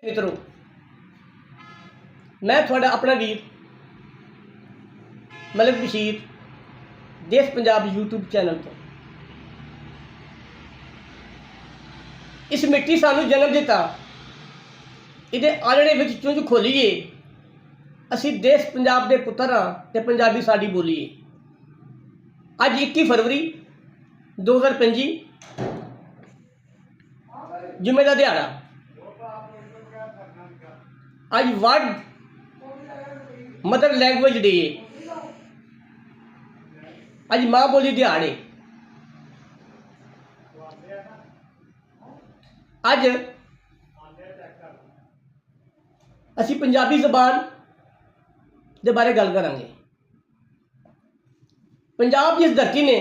मित्रों, मैं थोड़ा अपना वीर मलिक बशीर देश पंजाब यूट्यूब चैनल तो इस मिट्टी सानू जन्म दिता, इहदे आलड़े विच चुंझ खोलीए। असी देश पंजाब के पुत्र हाँ ते पंजाबी साडी बोली है। अज 21 फरवरी 2025 जुम्मे का दिहाड़ा। अज वर्ल्ड मदर लैंग्वेज डे है। अज माँ बोली दिहाड़े। अज असी पंजाबी जबान के बारे गल करांगे। पंजाब की इस धरती ने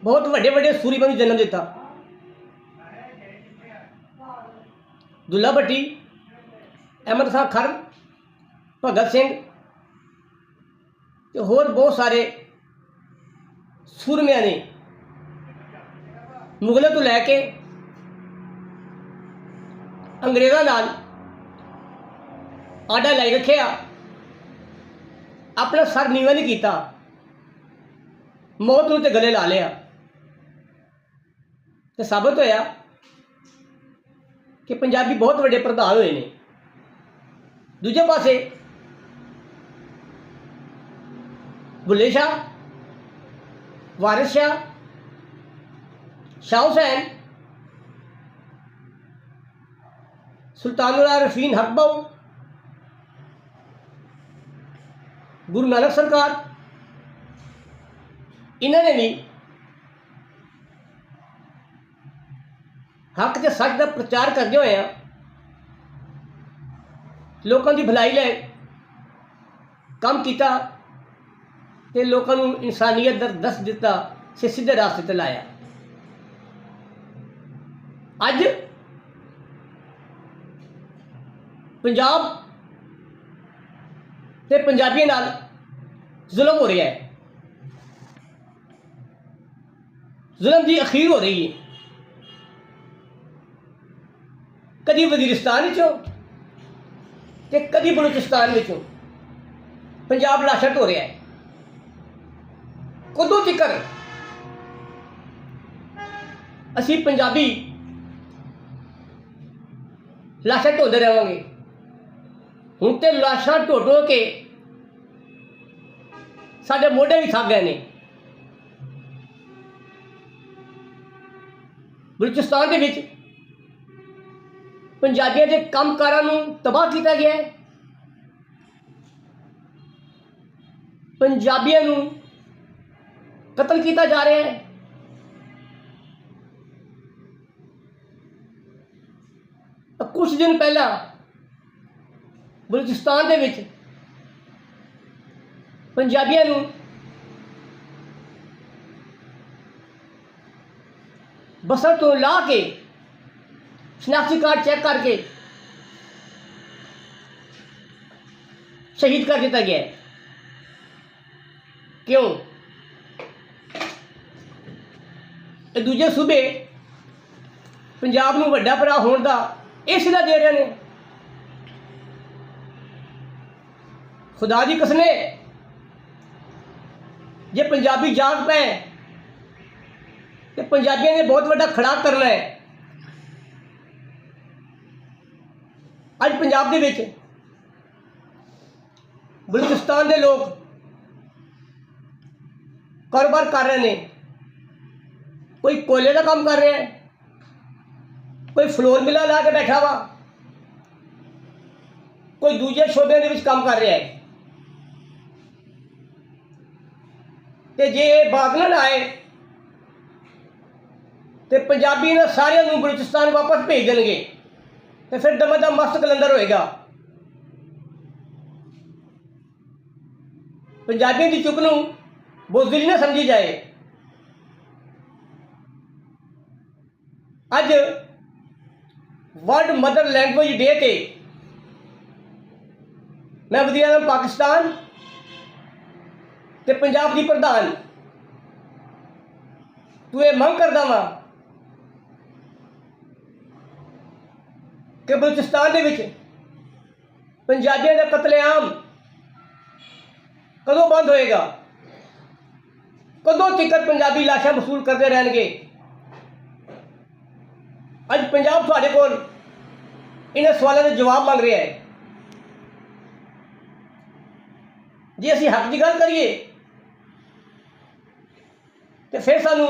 बहुत वड्डे वड्डे सूरीबीरां नूं जन्म दिता। दुल्ला भट्टी, अहमद खां खर, भगत सिंह ते होर बहुत सारे सूरमियां ने मुगलों तो लैके अंग्रेज़ों नाल आडा लाई रखिया, अपना सर नीवा नहीं किया, मौत नूं ते गले ला लिया। तो साबित होया कि पंजाबी बहुत वड्डे प्रधान हुए ने। दूजे पासे बुल्ले शाह, वारिस शाह, शाह हुसैन, सुल्तानुल आरिफीन हक बाऊ, गुरु नानक सरकार, इन्होंने भी हक ते सच का प्रचार करते हुए लोगों की भलाई ले काम किया ते लोगों को इंसानियत दर दस दिता से सीधे रास्ते ते लाया। अज पंजाब ते पंजाबियों नाल जुल्म हो रहा है, जुल्म की अखीर हो रही है। कदी वजीरिस्तान विचों ते कदी बलूचिस्तान विचों पंजाब लाशा ढो रहा है। कदों तिकर असी पंजाबी लाशा ढोते रहेंगे? हुण तो लाशा ढो ढो के साडे मोढे भी थक गए ने। बलूचिस्तान के विच पंजाबियों के कामकारां नूं तबाह किया गया है। पंजाबियों नूं कतल किया जा रहा है। कुछ दिन पहला बलूचिस्तान के विच पंजाबियों नूं बसां तो ला के शनाख्ती कार्ड चेक करके शहीद कर दिया गया है। क्यों? ये दूजे सूबे पंजाब नूं वड्डा भरा होने का यह सिला दे रहे हैं। खुदा की कसम जे पंजाबी जाग पे तो पंजाबियों ने बहुत वड्डा खड़ा करना है। अज पंजाब के विच बलूचिस्तान के लोग कारोबार कर रहे हैं। कोई कोयले का काम कर रहा है, कोई फ्लोर मिला ला के बैठा वा, कोई दूजे शोबे के काम कर रहा है। तो जे बात ना आए तो पंजाबी ने सारे बलूचिस्तान वापस भेज देंगे, तो फिर दमादम मस्त कलंदर होएगा। पंजाबियों की चुप नूं बुज़दिली ना समझी जाए। अज वर्ल्ड मदर लैंग्वेज डे ते मैं वज़ीर आज़म पाकिस्तान ते पंजाब की प्रधान तू ये मंग करदा वा ਕਿ ਬਲੂਚਿਸਤਾਨ ਦੇ ਵਿੱਚ ਪੰਜਾਬੀਆਂ ਦਾ ਕਤਲੇਆਮ ਕਦੋਂ ਬੰਦ ਹੋਏਗਾ? ਕਦੋਂ ਤੱਕ ਪੰਜਾਬੀ ਲਾਸ਼ਾਂ ਵਸੂਲ ਕਰਦੇ ਰਹਿਣਗੇ? ਅੱਜ ਪੰਜਾਬ ਤੁਹਾਡੇ ਕੋਲ ਇਹਨਾਂ ਸਵਾਲਾਂ ਦੇ ਜਵਾਬ ਮੰਗ ਰਿਹਾ ਹੈ। ਜੇ ਅਸੀਂ ਹੱਕ ਦੀ ਗੱਲ ਕਰੀਏ ਤੇ ਫਿਰ ਸਾਨੂੰ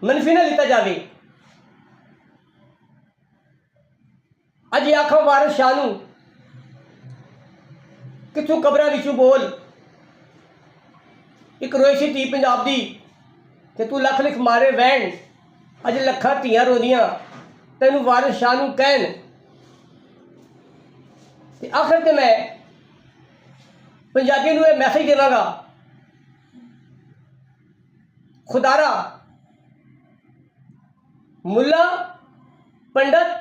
ਮਨਫੀ ਨਾ ਲਿੱਤਾ ਜਾਵੇ। ਅੱਜ ਇਹ ਆਖਾਂ ਵਾਰਿਸ ਸ਼ਾਹ ਨੂੰ ਕਿੱਥੋਂ ਕਬਰਾਂ ਵਿੱਚੋਂ ਬੋਲ, ਇੱਕ ਰੋਇਸ਼ੀ ਧੀ ਪੰਜਾਬ ਦੀ, ਤੇ ਤੂੰ ਲੱਖ ਲਿਖ ਮਾਰੇ ਵਹਿਣ, ਅੱਜ ਲੱਖਾਂ ਧੀਆਂ ਰੋਦੀਆਂ ਤੈਨੂੰ ਵਾਰਿਸ ਸ਼ਾਹ ਨੂੰ ਕਹਿਣ। ਤੇ ਆਖਰ ਤੇ ਮੈਂ ਪੰਜਾਬੀ ਨੂੰ ਇਹ ਮੈਸੇਜ ਦੇਵਾਂਗਾ, ਖੁਦਾਰਾ ਮੁੱਲਾ ਪੰਡਤ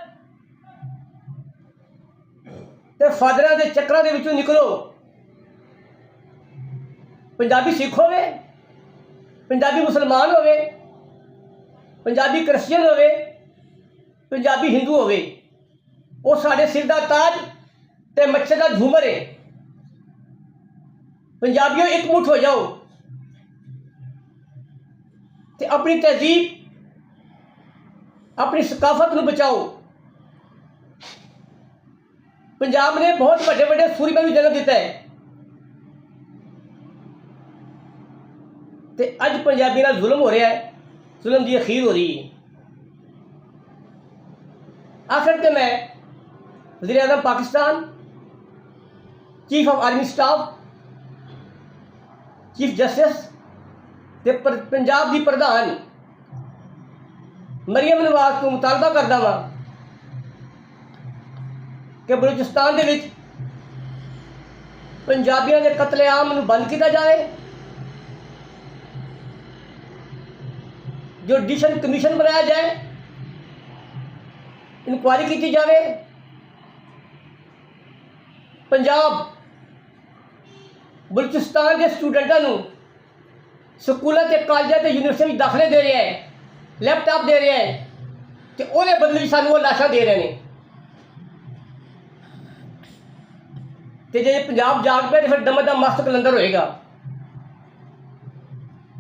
ਤੇ ਫਾਦਰਾਂ ਦੇ ਚੱਕਰਾਂ ਦੇ ਵਿੱਚੋਂ ਨਿਕਲੋ। ਪੰਜਾਬੀ ਸਿੱਖ ਹੋਵੇ, ਪੰਜਾਬੀ ਮੁਸਲਮਾਨ ਹੋਵੇ, ਪੰਜਾਬੀ ਕ੍ਰਿਸਚੀਅਨ ਹੋਵੇ, ਪੰਜਾਬੀ ਹਿੰਦੂ ਹੋਵੇ, ਉਹ ਸਾਡੇ ਸਿਰ ਦਾ ਤਾਜ ਤੇ ਮੱਛਰ ਦਾ ਝੂਮਰ ਹੈ। ਪੰਜਾਬੀਓ ਇਕਮੁੱਠ ਹੋ ਜਾਓ ਤੇ ਆਪਣੀ ਤਹਿਜ਼ੀਬ, ਆਪਣੀ ਸਕਾਫਤ ਨੂੰ ਬਚਾਓ। ਪੰਜਾਬ ਨੇ ਬਹੁਤ ਵੱਡੇ ਵੱਡੇ ਸੂਰਮਿਆਂ ਨੂੰ ਜਨਮ ਦਿੱਤਾ ਹੈ ਤੇ ਅੱਜ ਪੰਜਾਬੀ ਨਾਲ ਜ਼ੁਲਮ ਹੋ ਰਿਹਾ ਹੈ, ਜ਼ੁਲਮ ਦੀ ਅਖੀਰ ਹੋ ਰਹੀ ਹੈ। ਆਖਰ ਤੇ ਮੈਂ ਵਜ਼ੀਰ ਆਜ਼ਮ Pakistan, chief of army staff, chief justice ਤੇ ਪੰਜਾਬ ਦੀ ਪ੍ਰਧਾਨ ਮਰੀਮ ਨਵਾਜ਼ ਤੋਂ ਮੁਤਾਲਬਾ ਕਰਦਾ ਵਾਂ ਕਿ ਬਲੂਚਿਸਤਾਨ ਦੇ ਵਿੱਚ ਪੰਜਾਬੀਆਂ ਦੇ ਕਤਲੇਆਮ ਨੂੰ ਬੰਦ ਕੀਤਾ ਜਾਵੇ। ਜੁਡੀਸ਼ੀਅਲ ਕਮਿਸ਼ਨ ਬਣਾਇਆ ਜਾਏ, ਇਨਕੁਆਇਰੀ ਕੀਤੀ ਜਾਵੇ। ਪੰਜਾਬ ਬਲੂਚਿਸਤਾਨ ਦੇ ਸਟੂਡੈਂਟਾਂ ਨੂੰ ਸਕੂਲਾਂ ਤੇ ਕਾਲਜਾਂ ਤੇ ਯੂਨੀਵਰਸਿਟੀਆਂ ਵਿੱਚ ਦਾਖਲੇ ਦੇ ਰਿਹਾ ਹੈ, ਲੈਪਟਾਪ ਦੇ ਰਿਹਾ ਹੈ, ਤੇ ਉਹਦੇ ਬਦਲੇ ਵਿੱਚ ਸਾਨੂੰ ਉਹ ਲਾਸ਼ਾਂ ਦੇ ਰਹੇ ਨੇ। ਤੇ ਜੇ ਪੰਜਾਬ ਜਾਗ ਪਿਆ ਤੇ ਫਿਰ ਦਮ ਦਮ ਮਸਤ ਕਲੰਦਰ ਹੋਏਗਾ।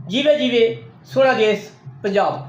ਜੀਵੇ ਜੀਵੇ ਸੋਹਣਾ ਦੇਸ਼ ਪੰਜਾਬ।